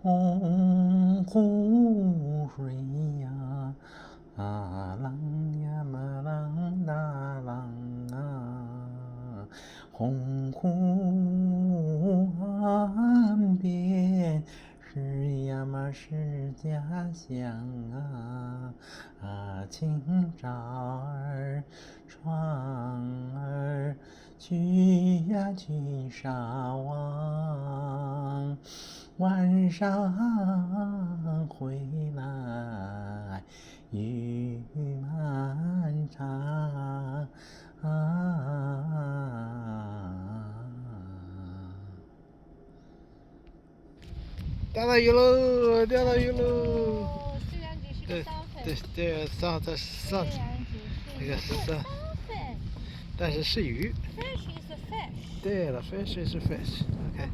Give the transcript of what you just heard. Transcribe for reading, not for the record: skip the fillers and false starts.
洪湖水呀，浪呀嘛浪呐浪啊，洪湖岸边是呀嘛是家乡清早儿船儿去呀去沙湾，晚上回来雨漫长。钓到鱼喽！钓到鱼喽！虽然只是个对烧粉，对对，上这上这个上，但是是鱼。Fish is a fish. 对了，fish is fish。OK。